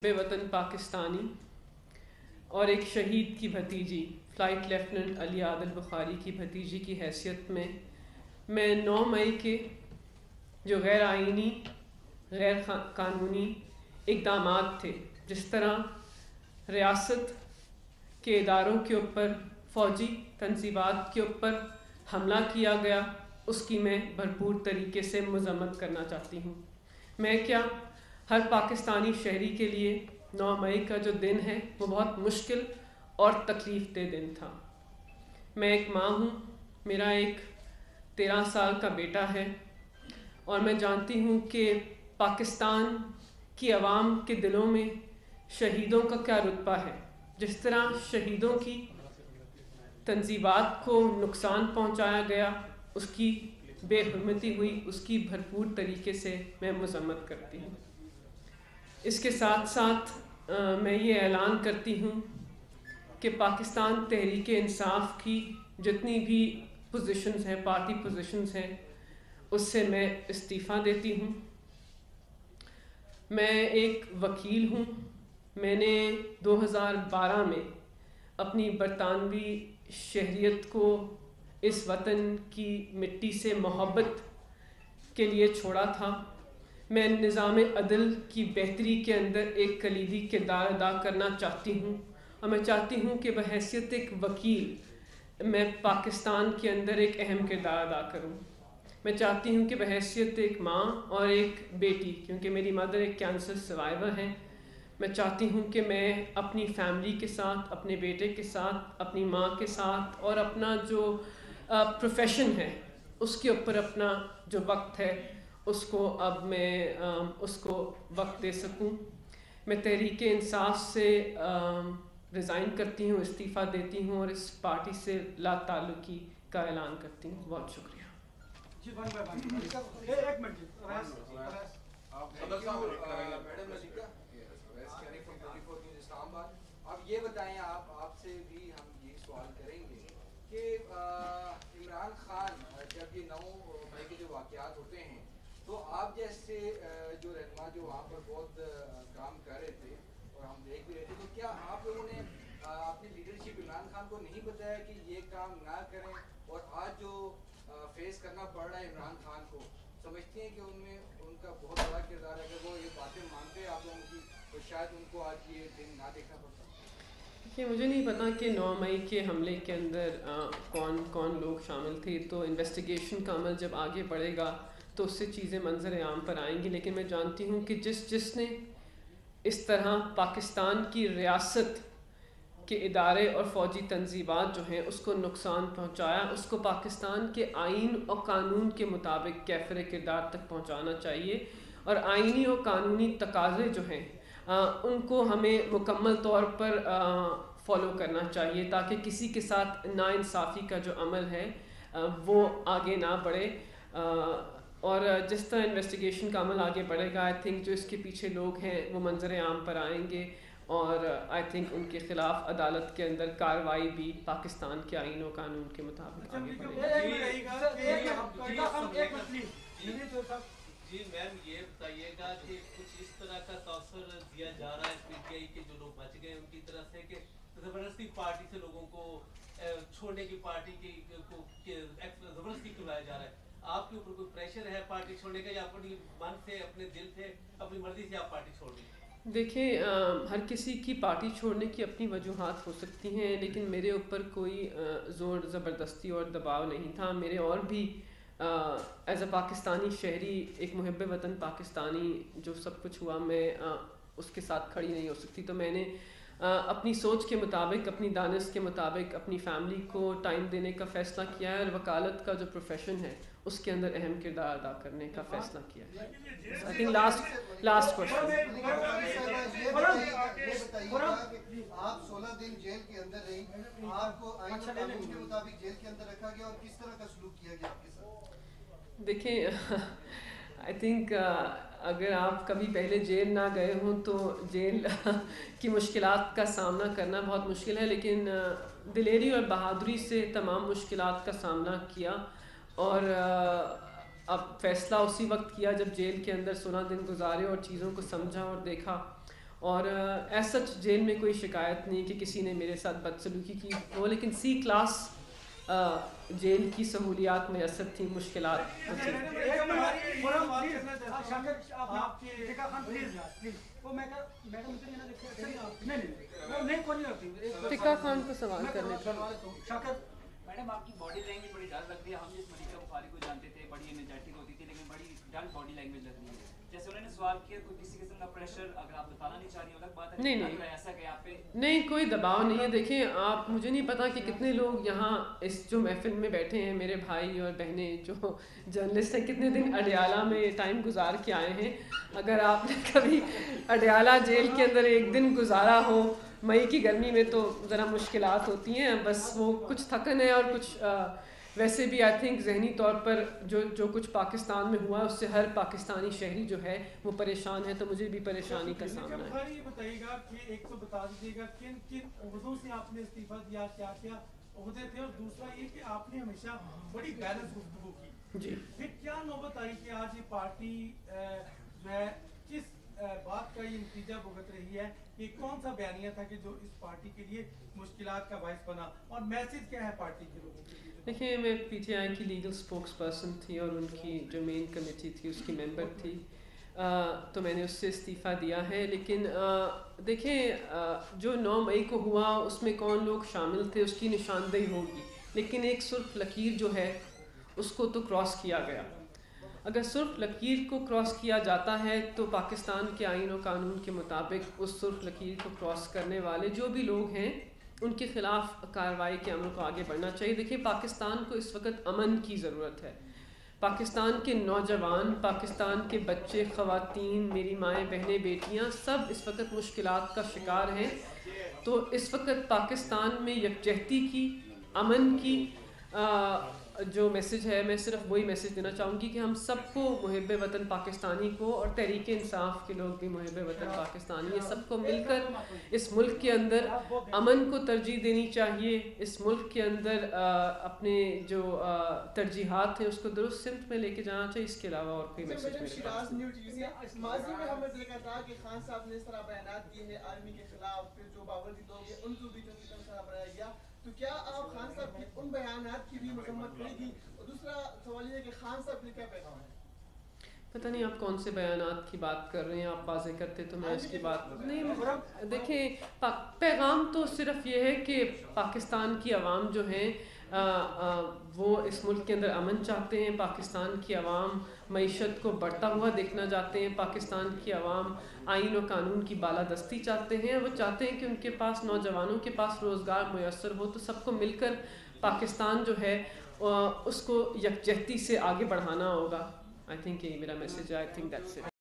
بے وطن پاکستانی اور ایک شہید کی بھتیجی فلائٹ لیفٹیننٹ علی عادل بخاری کی بھتیجی کی حیثیت میں 9 مئی کے جو غیر آئینی غیر قانونی اقدامات تھے، جس طرح ریاست کے اداروں کے اوپر فوجی تنصیبات کے اوپر حملہ کیا گیا، اس کی میں بھرپور طریقے سے مذمت کرنا چاہتی ہوں۔ میں کیا ہر پاکستانی شہری کے لیے 9 مئی کا جو دن ہے وہ بہت مشکل اور تکلیف دہ دن تھا۔ میں ایک ماں ہوں، میرا ایک 13 سال کا بیٹا ہے، اور میں جانتی ہوں کہ پاکستان کی عوام کے دلوں میں شہیدوں کا کیا رتبہ ہے۔ جس طرح شہیدوں کی تنصیبات کو نقصان پہنچایا گیا، اس کی بے حرمتی ہوئی، اس کی بھرپور طریقے سے میں مذمت کرتی ہوں۔ اس کے ساتھ ساتھ میں یہ اعلان کرتی ہوں کہ پاکستان تحریک انصاف کی جتنی بھی پوزیشنز ہیں، پارٹی پوزیشنز ہیں، اس سے میں استعفیٰ دیتی ہوں۔ میں ایک وکیل ہوں۔ میں نے 2012 میں اپنی برطانوی شہریت کو اس وطن کی مٹی سے محبت کے لیے چھوڑا تھا۔ میں نظام عدل کی بہتری کے اندر ایک کلیدی کردار ادا کرنا چاہتی ہوں، اور میں چاہتی ہوں کہ بحیثیت ایک وکیل میں پاکستان کے اندر ایک اہم کردار ادا کروں۔ میں چاہتی ہوں کہ بحیثیت ایک ماں اور ایک بیٹی، کیونکہ میری مدر ایک کینسر سروائیور ہیں، میں چاہتی ہوں کہ میں اپنی فیملی کے ساتھ، اپنے بیٹے کے ساتھ، اپنی ماں کے ساتھ، اور اپنا جو پروفیشن ہے اس کے اوپر اپنا جو وقت ہے اس کو اب میں اس کو وقت دے سکوں۔ میں تحریک انصاف سے ریزائن کرتی ہوں، استعفیٰ دیتی ہوں، اور اس پارٹی سے لا تعلقی کا اعلان کرتی ہوں۔ بہت شکریہ۔ اب یہ بتائیں، آپ سے بھی ہم یہ سوال کریں گے کہ عمران خان جب یہ 9 مئی کے جو واقعات ہوتے ہیں تو آپ جیسے جو رہنما جو وہاں پر بہت کام کر رہے تھے اور ہم دیکھ بھی رہے تھے، تو کیا آپ لوگوں نے اپنی لیڈرشپ عمران خان کو نہیں بتایا کہ یہ کام نہ کریں؟ اور آج جو فیس کرنا پڑ رہا ہے عمران خان کو، سمجھتے ہیں کہ ان میں ان کا بہت بڑا کردار ہے؟ اگر وہ یہ باتیں مانتے آپ لوگوں کی تو شاید ان کو آج یہ دن نہ دیکھنا پڑتا۔ کہ مجھے نہیں پتا کہ 9 مئی کے حملے کے اندر کون لوگ شامل تھے، تو انویسٹیگیشن کا عمل جب آگے بڑھے گا تو اس سے چیزیں منظر عام پر آئیں گی، لیکن میں جانتی ہوں کہ جس نے اس طرح پاکستان کی ریاست کے ادارے اور فوجی تنصیبات جو ہیں اس کو نقصان پہنچایا، اس کو پاکستان کے آئین اور قانون کے مطابق کیفر کردار تک پہنچانا چاہیے، اور آئینی اور قانونی تقاضے جو ہیں ان کو ہمیں مکمل طور پر فالو کرنا چاہیے، تاکہ کسی کے ساتھ ناانصافی کا جو عمل ہے وہ آگے نہ بڑھے۔ اور جس طرح انویسٹیگیشن کا عمل آگے بڑھے گا، آئی تھنک جو اس کے پیچھے لوگ ہیں وہ منظر عام پر آئیں گے، اور آئی تھنک ان کے خلاف عدالت کے اندر کارروائی بھی پاکستان کے آئین و قانون کے مطابق آگے بڑھے گی۔ جی میم، یہ بتائیے گا کہ کچھ اس طرح کا تاثر دیا جا رہا ہے پی ٹی آئی کے جو لوگ بچ گئے ان کی طرف سے، کہ زبردستی پارٹی سے لوگوں کو چھوڑنے کی، پارٹی کی زبردستی کھلایا جا رہا ہے؟ آپ کے اوپر کوئی پریشر ہے پارٹی چھوڑنے کا، یا اپنی من سے، اپنے دل سے، اپنی مرضی سے آپ پارٹی چھوڑ دیں؟ دیکھیں، ہر کسی کی پارٹی چھوڑنے کی اپنی وجوہات ہو سکتی ہیں، لیکن میرے اوپر کوئی زور زبردستی اور دباؤ نہیں تھا۔ میرے اور بھی ایز اے پاکستانی شہری، ایک محب وطن پاکستانی، جو سب کچھ ہوا میں اس کے ساتھ کھڑی نہیں ہو سکتی، تو میں نے اپنی سوچ کے مطابق، اپنی دانش کے مطابق اپنی فیملی کو ٹائم دینے کا فیصلہ کیا ہے، اور وکالت کا جو پروفیشن ہے اس کے اندر اہم کردار ادا کرنے کا فیصلہ کیا ہے۔ I think last question. آپ 16 دن جیل کے اندر رہی، آپ کو آئین و قانون کے مطابق جیل کے اندر رکھا گیا، اور کس طرح کا سلوک کیا گیا آپ کے ساتھ؟ دیکھیں، آئی تھنک اگر آپ کبھی پہلے جیل نہ گئے ہوں تو جیل کی مشکلات کا سامنا کرنا بہت مشکل ہے، لیکن دلیری اور بہادری سے تمام مشکلات کا سامنا کیا، اور اب فیصلہ اسی وقت کیا جب جیل کے اندر 16 دن گزارے اور چیزوں کو سمجھا اور دیکھا، اور ایز سچ جیل میں کوئی شکایت نہیں کہ کسی نے میرے ساتھ بدسلوکی کی ہو، لیکن سی کلاس جیل کی سہولیات میسر تھیں، مشکلات تھیں۔ ٹکا خان کو سوال کرنے کا میڈم آپ کی باڈی لینگویج بڑی ڈل لگ رہی ہے، ہم جس ملیکہ بخاری کو جانتے تھے بڑی انرجیٹک ہوتی تھی، لیکن بڑی ڈل باڈی لینگویج لگ رہی ہے۔ جیسے انہوں نے سوال کیا کوئی کسی قسم کا پریشر اگر آپ بتانا نہیں چاہ رہی الگ بات ہے، نہیں ایسا کہ آپ پہ نہیں کوئی دباؤ نہیں ہے۔ دیکھیں آپ، مجھے نہیں پتا کہ کتنے لوگ یہاں اس جو محفل میں بیٹھے ہیں، میرے بھائی اور بہنیں جو جرنلسٹ ہیں، کتنے دن اڈیالہ میں ٹائم گزار کے آئے ہیں۔ اگر آپ نے کبھی اڈیالہ جیل کے اندر ایک دن گزارا ہو مئی کی گرمی میں تو ذرا مشکلات ہوتی ہیں، بس وہ کچھ تھکن ہے اور کچھ ویسے بھی آئی تھنک ذہنی طور پر جو کچھ پاکستان میں ہوا اس سے ہر پاکستانی شہری جو ہے وہ پریشان ہے، تو مجھے بھی پریشانی کا سامنا ہے۔ یہ بتائیے گا کہ ایک تو بتا دیجیے گا کن کن عہدوں سے آپ نے استعفیٰ دیا، کیا کیا عہدے تھے، اور دوسرا یہ کہ آپ نے ہمیشہ بڑی بیلنس گفتگو کی، جی پھر کیا نوبت آئی کہ آج یہ پارٹی جو ہے کس بات کا یہ نتیجہ بھگت رہی ہے، کہ کون سا بیانیہ تھا کہ جو اس پارٹی کے لیے مشکلات کا باعث بنا، اور میسج کیا ہے پارٹی کے لوگوں کے لیے؟ دیکھیں میں پی ٹی آئی کی لیگل اسپوکس پرسن تھی اور ان کی جو مین کمیٹی تھی اس کی ممبر تھی، تو میں نے اس سے استعفیٰ دیا ہے۔ لیکن دیکھیں جو 9 مئی کو ہوا اس میں کون لوگ شامل تھے اس کی نشاندہی ہوگی، لیکن ایک سرخ لکیر جو ہے اس کو تو کراس کیا گیا۔ اگر سرخ لکیر کو کراس کیا جاتا ہے تو پاکستان کے آئین و قانون کے مطابق اس سرخ لکیر کو کراس کرنے والے جو بھی لوگ ہیں ان کے خلاف کارروائی کے عمل کو آگے بڑھنا چاہیے۔ دیکھیں پاکستان کو اس وقت امن کی ضرورت ہے۔ پاکستان کے نوجوان، پاکستان کے بچے، خواتین، میری مائیں، بہنیں، بیٹیاں سب اس وقت مشکلات کا شکار ہیں، تو اس وقت پاکستان میں یکجہتی کی، امن کی جو میسج ہے، میں صرف وہی میسج دینا چاہوں گی کہ ہم سب کو محب وطن پاکستانی کو اور تحریک انصاف کے لوگ بھی محب وطن پاکستانی ہیں، سب کو مل کر اس ملک کے اندر امن کو ترجیح دینی چاہیے، اس ملک کے اندر اپنے جو ترجیحات ہیں اس کو درست سمت میں لے کے جانا چاہیے۔ اس کے علاوہ اور کوئی میسج میرے پاس نہیں۔ ماضی میں ہمیں دیکھا تھا کہ خان صاحب نے اس طرح بیانات دیے ہیں آرمی کے خلاف، پھر جو باوردی لوگ ہیں ان کو بھی اس طرح بنایا گیا، تو کیا آپ خان صاحب کے ان بیانات کی بھی مذمت کریں گی؟ اور دوسرا سوال یہ ہے کہ خان صاحب کے کیا پیغام ہے؟ پتہ نہیں آپ کون سے بیانات کی بات کر رہے ہیں، آپ واضح کرتے تو میں اس کی بات نہیں۔ دیکھیں پیغام تو صرف یہ ہے کہ پاکستان کی عوام جو ہیں وہ اس ملک کے اندر امن چاہتے ہیں، پاکستان کی عوام معیشت کو بڑھتا ہوا دیکھنا چاہتے ہیں، پاکستان کی عوام آئین و قانون کی بالادستی چاہتے ہیں، وہ چاہتے ہیں کہ ان کے پاس، نوجوانوں کے پاس روزگار میسر ہو، تو سب کو مل کر پاکستان جو ہے اس کو یکجہتی سے آگے بڑھانا ہوگا۔ آئی تھنک یہ میرا میسج ہے، آئی تھنک دیٹس اٹ۔